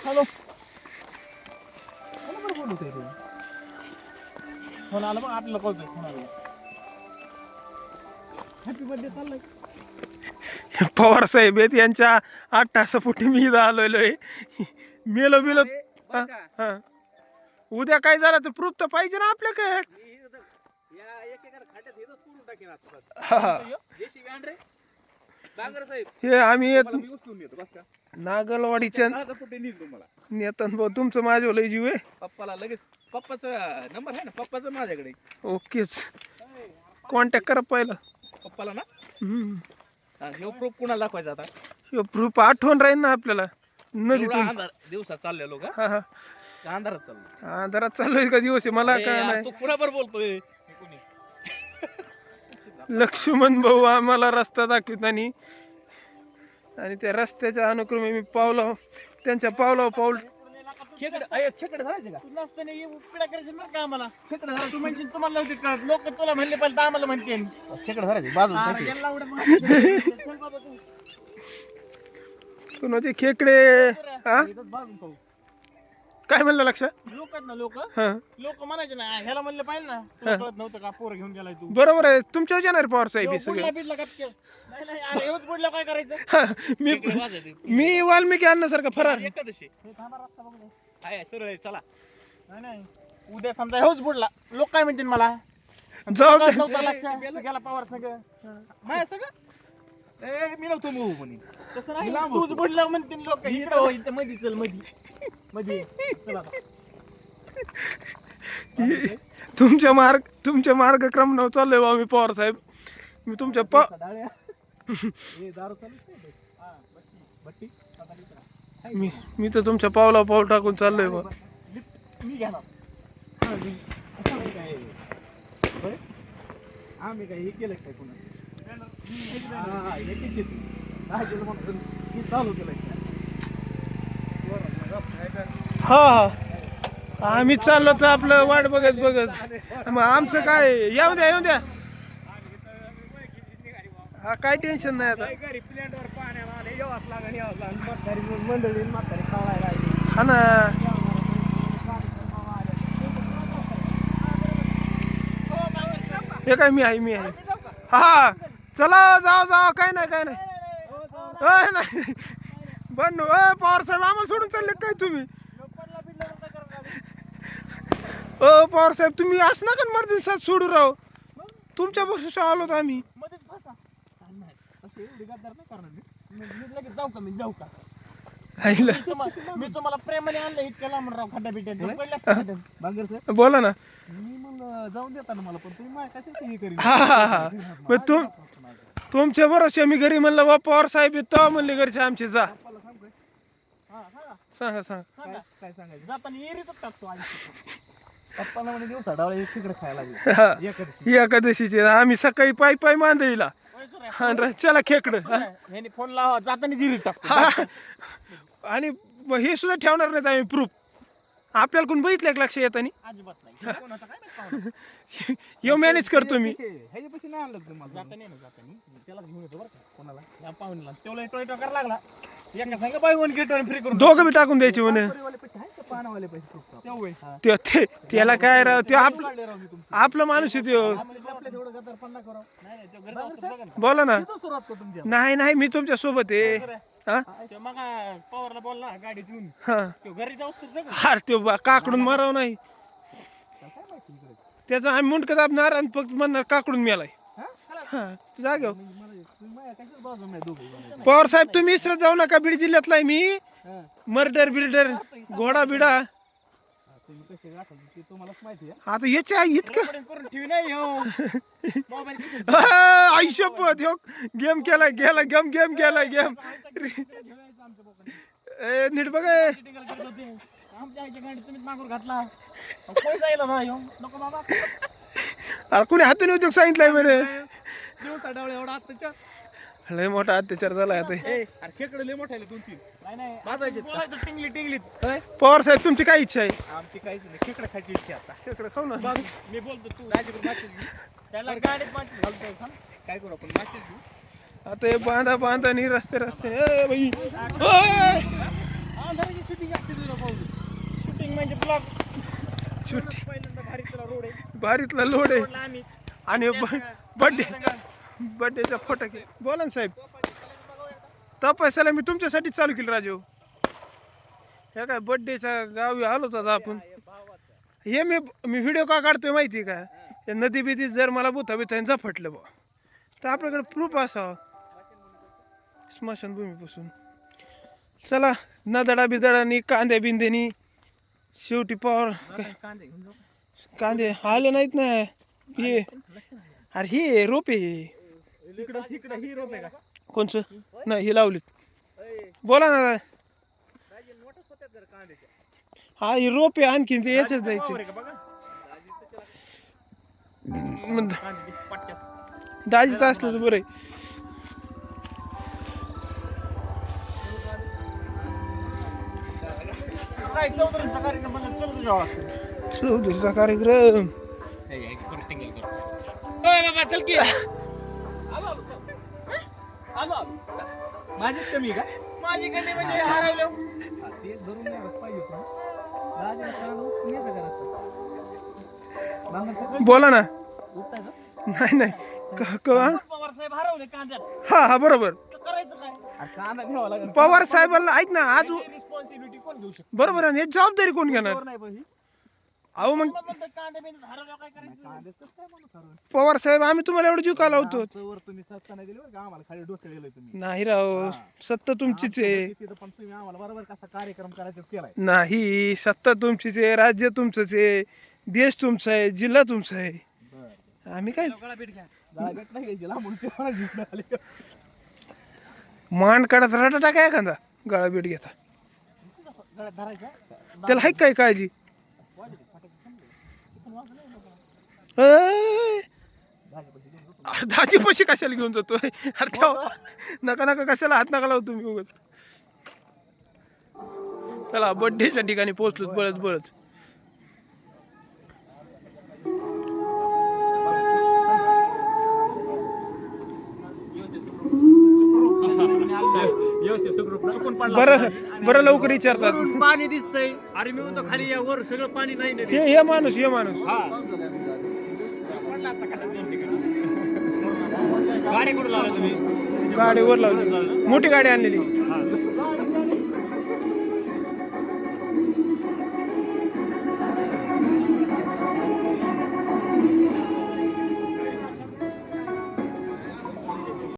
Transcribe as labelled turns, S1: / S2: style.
S1: Hello बरोबर बोलतोय तू phone आला बघ आपल्याला कळतोय फोन आला हॅपी बर्थडे चाललाय
S2: पवार साहेब आहेत यांच्या 8 तासापोटी मी इथं आलेलो आहे. मेलो बिलो उद्या काय झालं तर प्रूफ तर पाहिजे ना आपल्याकडे. हे आम्ही नागलवाडीच्या नेतन भाऊ तुमचं माझ्या लय जीव आहे.
S1: पप्पाला लगेच पप्पाचा नंबर आहे ना पप्पाचा माझ्याकडे.
S2: ओकेच कॉन्टॅक्ट करा पहिला
S1: पप्पाला ना. हे प्रूफ कुणाला दाखवायचा आता.
S2: हे प्रूफ आठवण राहील ना आपल्याला. नदीतून
S1: दिवसात चाललेलो का
S2: हा हा
S1: अंधारात चाललो.
S2: अंधारात चाललोय का दिवस आहे मला काय नाही.
S1: तू कुणाबर बोलतोय.
S2: लक्ष्मण भाऊ आम्हाला रस्ता दाखवतानी आणि त्या रस्त्याच्या अनुक्रमे मी त्यांच्या पावला पाऊल
S1: खेकडे धरायचे का तुला असतं नाही पिढा करायचं बरं का आम्हाला. खेकडे धरा तू म्हणशील तुम्हाला नव्हते कळत लोक तुला म्हणले पाहिजे आम्हाला म्हणते खेकडे धरायचे बाजू
S2: कुणाचे खेकडे हा काय म्हणलं लक्ष
S1: लोक आहेत ना लोक
S2: हा
S1: लोक म्हणायचे ना ह्याला म्हणलं पाहिजे ना तुला कळत नव्हतं का पोरं घेऊन गेलाय तू.
S2: बरोबर आहे तुमच्या येणार पवार साहेब हे सगळे.
S1: बिडला कपके नाही अरे हेच बुडला काय करायचं.
S2: मी वाल्मिकी अण्णासारखा फरार.
S1: एकादशी थांबा रस्ता बघू आहे सरळ आहे चला. नाही नाही उद्या समजा हेच बुडला लोक काय म्हणतील मला.
S2: जाऊ दे.
S1: लक्षात गेला पवार सगळं माझ्या सगळं मी नव्हतो मूव म्हणे तसं नाही तूच बुडला म्हणतील लोक इकडं हो इथं मध्ये चल मध्ये चला
S2: तुमच्या मार्गक्रमणावर चाललोय बा मी पवार साहेब. मी तुमच्या मी तर तुमच्या पावला पाऊल टाकून चाललोय बा.
S1: मी घेणार आम्ही काय हे केलं काय पुन्हा चालू केलं.
S2: हा आम्ही चाललो तर आपलं वाट बघत मग आमचं काय येऊ द्या हा काय टेन्शन नाही आता. हा ना हे काय मी आहे हा चला जाऊ काय नाही बंडू पवार साहेब आम्हाला सोडून चालले काय तुम्ही. पवार साहेब तुम्ही असं नका मर्जी साथ सोडू राव. तुमच्या बसून आलो आम्ही.
S1: जाऊ का मी तुम्हाला प्रेमाने आणलं इतकं लांब राव खड्डा बिट्या
S2: बोला ना.
S1: मी मग जाऊन देता ना मला पण तुम्ही माझ्या कशाच हे करीन.
S2: हा मग तुमच्या बरोबर मी घरी म्हणलं बा पवार साहेब येतो म्हणले घरचे आमचे जा. सांगा
S1: काय सांगायचं जाताना एरीतच टाकतो पप्पाला म्हणे दिवसा डावळे तिकडे खायला लागले
S2: एकादशीचे आम्ही सकाळी पायी मांदळीला चला खेकडं
S1: ह्याने फोन लावा जाताना जिरीत टाकतो.
S2: आणि हे सुद्धा ठेवणार नाहीत आम्ही प्रूफ. आपल्याला कोण बघितलं एक लक्ष येतानी
S1: अजिबात नाही
S2: यो मॅनेज करतो मी.
S1: ह्याच्यापाशी नाही आणलं तुम्हाला जाताना त्याला घेऊन येतो बरं का कोणाला पाहुण्याला तेवढा टोयटो करायला लागला एका सांगा बाय वन गेट फ्री करून
S2: दोघं बी टाकून द्यायचे म्हणे. त्याला काय राव ते आपलं माणूस आहे बोला ना. नाही मी तुमच्या सोबत आहे.
S1: पवारला बोलला गाडीत येऊन घरी
S2: हार तो काकडून माराव नाही त्याचा आम्ही मुंडक दाबणार आणि फक्त म्हणणार काकडून मेलाय. जागे पवार साहेब तुम्ही इसरत जाऊ नका. बीड जिल्ह्यातला आहे मी. मर्डर बिल्डर घोडा बिडा आता याच्या इतकं आयुष्यपत गेम केलाय गेम गेम नीट बघ कोणी हाताने उद्योग सांगितलाय म्हणे. लय मोठा अत्याचार झालाय आता.
S1: खेकडे लय मोठे 2-3 टिंगलीत.
S2: पवार साहेब तुमची काय इच्छा आहे.
S1: आमची काहीच नाही खेकडे खायची इच्छा आता.
S2: खेकडे खाऊ ना.
S1: मी बोलतो तू राजीपूर माचीस घेऊ त्याला गाडीत माचीस घालतो काय करू आपण माचीस घेऊ
S2: आता हे बांधा आणि रस्ते
S1: शूटिंग म्हणजे ब्लॉग
S2: शूटिंग
S1: पहिल्यांदा भारीतला रोड आहे
S2: भारीतला लोड आहे
S1: रोडला आम्ही
S2: आणि बर्थडेचा फटाके बोला ना साहेब तपासायला मी तुमच्यासाठी चालू केलं राजू हे काय बर्थडेच्या गावी आलो होता आपण हे मी व्हिडिओ का काढतोय माहिती का या नदी बिदी जर मला बुथा बिथा झपटलं बा तर आपल्याकडे प्रूफ असावं स्मशानभूमीपासून चला नदडा बिदडानी कांद्या बिंद्यानी शेवटी पावर कांदे आले नाहीत ना हे अरे हे रोपे
S1: इकडं ही रोप आहे का
S2: कोणचं नाही हे लावलीत बोला ना हा ही रोपे आणखीन ते याच्यात जायचं दाजीचं असलं तर बरं आहे.
S1: काय चौधरीचा कार्यक्रम म्हणलं चल तुझ्या
S2: चौधरीचा कार्यक्रम
S1: बाबा चल की आलो माझीच कमी का माझी कमी म्हणजे हरवलो ते धरून नाही पाहिजे
S2: बोला ना नाही नाही
S1: पवार साहेब हरवले कांद्यात
S2: हा बरोबर
S1: करायचं काय कांदा घ्यावा लागेल
S2: पवार साहेबांना ऐक ना आज
S1: रिस्पॉन्सिबिलिटी कोण घेऊ शकतो
S2: बरोबर आहे हे जबाबदारी कोण घेणार
S1: नाही पण ही
S2: अहो मग
S1: कांदे बिंदे हरवलं काय करायचं
S2: पवार साहेब आम्ही तुम्हाला एवढं जीव का लावतो
S1: वर तुम्ही सत्ता नाही दिली बरं का आम्हाला खाली डोसे गेलोय तुम्ही
S2: नाही राव सत्ता तुमचीच आहे
S1: तिथं पण तुम्ही आम्हाला बरोबर कसा कार्यक्रम करायचा केलाय
S2: नाही सत्ता तुमचीच आहे राज्य तुमचंच आहे देश तुमचा आहे जिल्हा तुमचा आहे आम्ही काय मांड काढत रटा टाका एखादा गळा बीट घेता त्याला हाय काय काळजी दाजी पैसे कशाला घेऊन जातोय अरे ठेव नका नका कशाला हात नका लावतो तुम्ही उगत चला बर्थडेच्या ठिकाणी पोहोचलो बळच बळच बरं लवकर विचारतात
S1: पाणी दिसतंय अरे मी म्हणतो खाली या वर सगळं पाणी नाही
S2: हे माणूस
S1: गाडी कुठं लावला तुम्ही
S2: गाडीवर लावली मोठी गाडी आणलेली